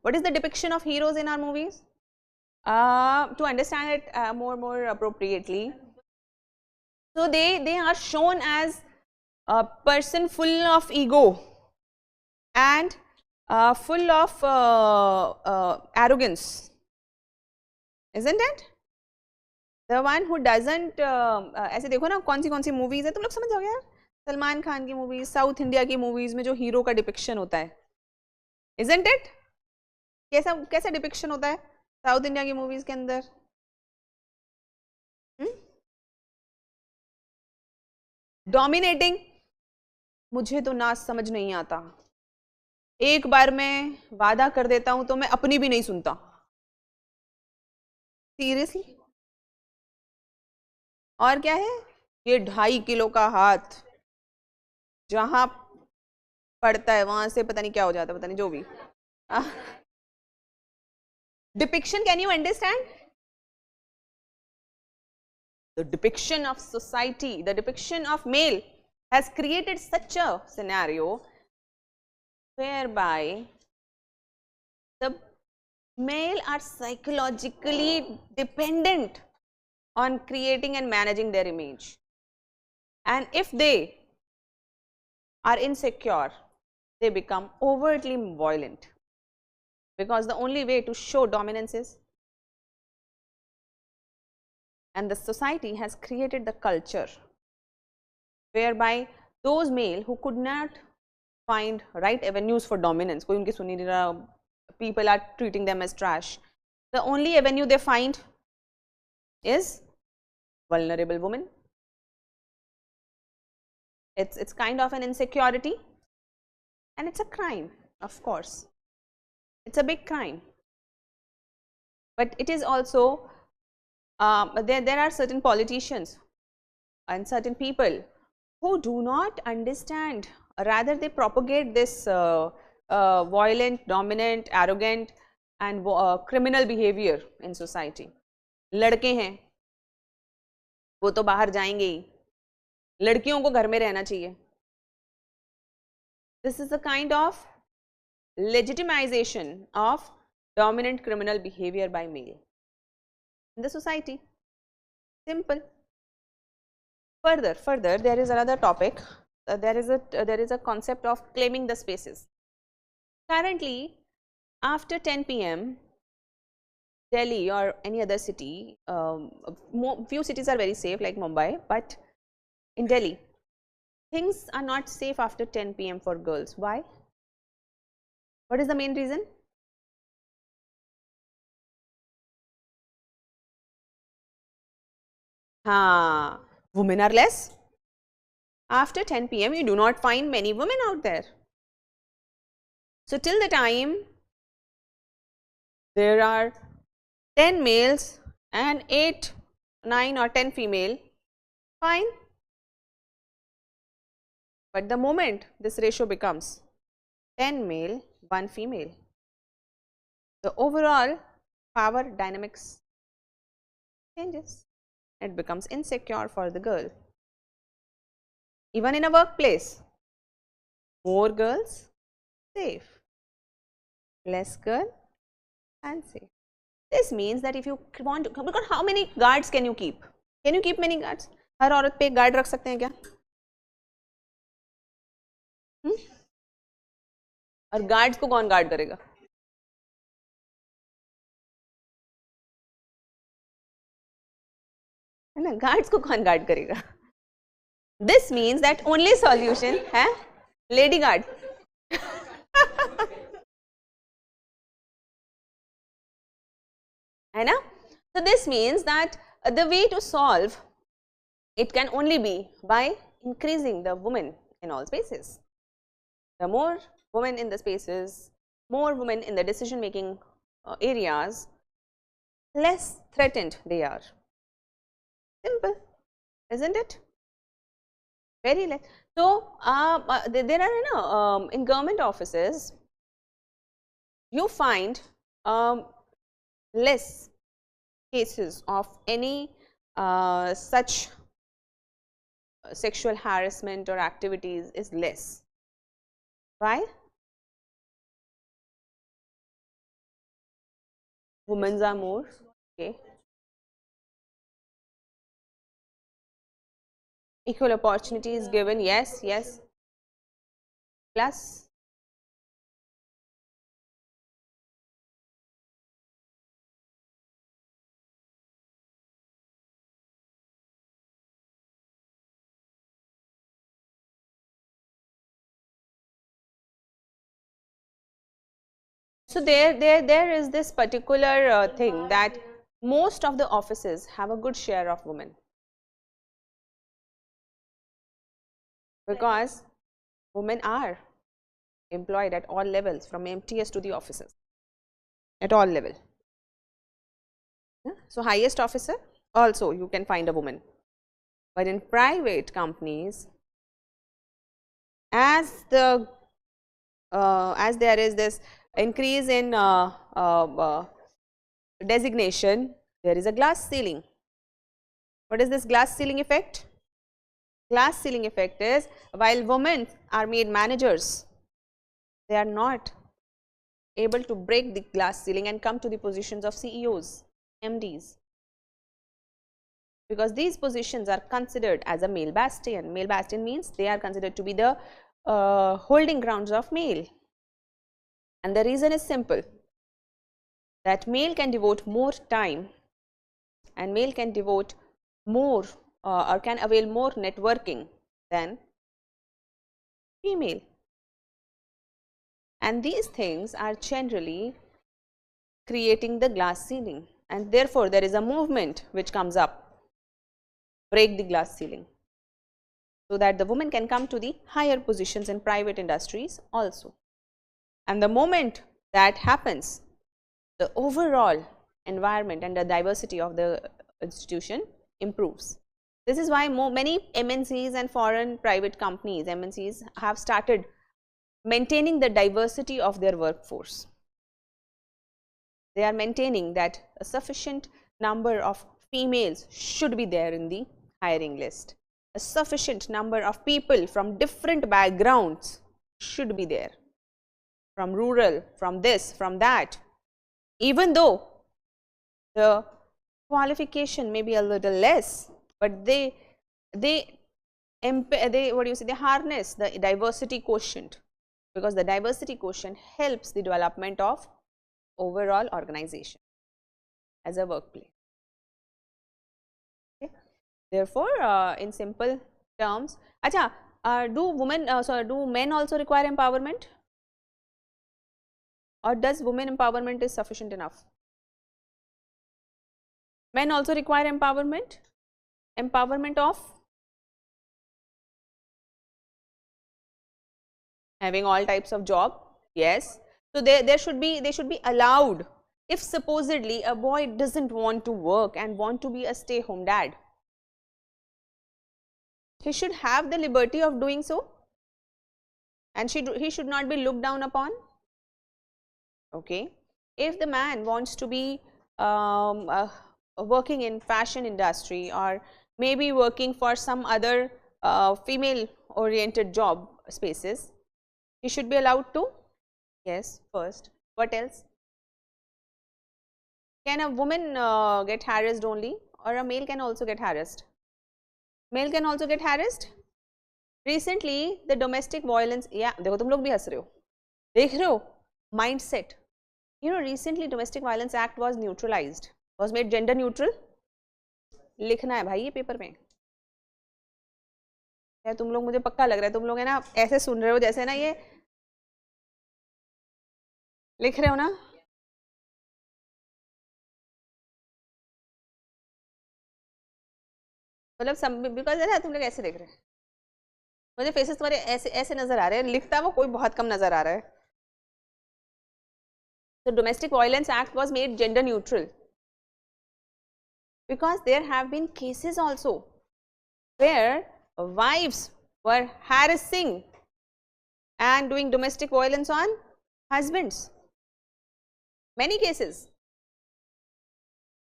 What is the depiction of heroes in our movies? To understand it more appropriately, so they are shown as a person full of ego and full of arrogance, isn't it? The one who doesn't ऐसे देखो ना कौन सी movies है, तुम लोग समझ जाओगे यार. सलमान खान की मूवीज, साउथ इंडिया की मूवीज में जो हीरो का डिपिक्शन होता है, isn't it? कैसा डिपिक्शन होता है साउथ इंडिया की मूवीज के अंदर? डोमिनेटिंग. मुझे तो ना समझ नहीं आता, एक बार मैं वादा कर देता हूं तो मैं अपनी भी नहीं सुनता. सीरियसली. और क्या है ये 2.5 किलो का हाथ, जहां पड़ता है वहां से पता नहीं क्या हो जाता है, पता नहीं जो भी. Depiction, can you understand? The depiction of society, the depiction of male has created such a scenario whereby the male are psychologically dependent on creating and managing their image, and if they are insecure, they become overtly violent, because the only way to show dominance is, and the society has created the culture whereby those male who could not find right avenues for dominance, कोई उनकी सुनी नहीं रहा, people are treating them as trash, the only avenue they find is vulnerable women. It's kind of an insecurity, and it's a crime, of course. It's a big crime, but it is also there are certain politicians and certain people who do not understand, rather they propagate this violent, dominant, arrogant and criminal behavior in society. लड़के हैं वो तो बाहर जाएंगे ही, लड़कियों को घर में रहना चाहिए. This is a kind of legitimization of dominant criminal behavior by male in the society. Simple. Further, there is another topic. There is a concept of claiming the spaces. Currently, after 10 p.m., Delhi or any other city, few cities are very safe like Mumbai, but in Delhi, things are not safe after 10 p.m. for girls. Why? What is the main reason? Women are less. After 10 p.m. you do not find many women out there. So till the time there are 10 males and 8, 9 or 10 female, fine. But the moment this ratio becomes 10 male, 1 female, the overall power dynamics changes. It becomes insecure for the girl. Even in a workplace, more girls, safe, less girl, unsafe. This means that if you want to, because how many guards can you keep? Can you keep many guards? हर औरत पे एक guard रख सकते हैं क्या? और guards को कौन गार्ड करेगा? है ना, गार्ड्स को कौन गार्ड करेगा? This means that only solution है lady guard. है ना? So this means that the way to solve it can only be by increasing the women in all spaces. The more women in the spaces, more women in the decision making areas, less threatened they are. Simple, isn't it? Very less. So there are in government offices you find less cases of any such sexual harassment or activities is less. Why? women's are more. Okay. Equal opportunity is given. Yes, yes. Plus. So there is this particular thing that most of the offices have a good share of women, because women are employed at all levels, from MTS to the officers, at all level. So highest officer also you can find a woman, but in private companies, as there is this increase in designation, there is a glass ceiling. What is this glass ceiling effect? Glass ceiling effect is, while women are made managers, they are not able to break the glass ceiling and come to the positions of CEOs, MDs, because these positions are considered as a male bastion. Male bastion means they are considered to be the holding grounds of male, and the reason is simple, that male can devote more time and male can devote more or can avail more networking than female, and these things are generally creating the glass ceiling, and therefore there is a movement which comes up, break the glass ceiling, so that the women can come to the higher positions in private industries also. And the moment that happens, the overall environment and the diversity of the institution improves. This is why many MNCs and foreign private companies, MNCs, have started maintaining the diversity of their workforce. They are maintaining that a sufficient number of females should be there in the hiring list. A sufficient number of people from different backgrounds should be there, from rural, from this, from that, even though the qualification may be a little less, but they harness the diversity quotient, because the diversity quotient helps the development of overall organization as a workplace. Okay. Therefore, in simple terms, do men also require empowerment, or does women empowerment is sufficient enough? Men also require empowerment. Empowerment of having all types of job. Yes. So they should be allowed. If supposedly a boy doesn't want to work and want to be a stay-home dad, he should have the liberty of doing so, and he should not be looked down upon. Okay. If the man wants to be working in fashion industry, or maybe working for some other female oriented job spaces, he should be allowed to. Yes, first. What else? Can a woman get harassed only, or a male can also get harassed? Male can also get harassed. Recently the domestic violence, yeah, देखो तुम लोग भी हंस रहे हो, देख रहे हो mindset. You know, recently domestic violence act was neutralized, was made gender neutral. लिखना है भाई ये पेपर में. क्या तुम लोग, मुझे पक्का लग रहा है तुम लोग है ना ऐसे सुन रहे हो जैसे ना ये लिख रहे हो ना. मतलब बिकॉज है ना तुम लोग ऐसे देख रहे हैं, मुझे फेसेस तुम्हारे ऐसे ऐसे नजर आ रहे हैं, लिखता वो कोई बहुत कम नजर आ रहा है. The Domestic Violence Act was made gender neutral, because there have been cases also where wives were harassing and doing domestic violence on husbands. Many cases.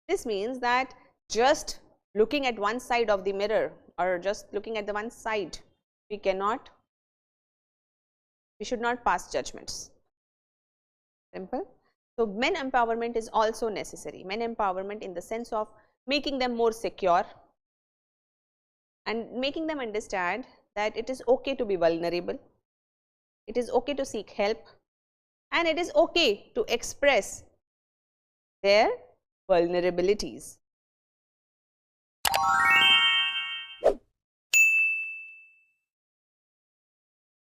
This means that just looking at one side of the mirror, or just looking at the one side, we should not pass judgments. Simple. So men empowerment is also necessary. Men empowerment in the sense of making them more secure and making them understand that it is okay to be vulnerable, it is okay to seek help, and it is okay to express their vulnerabilities.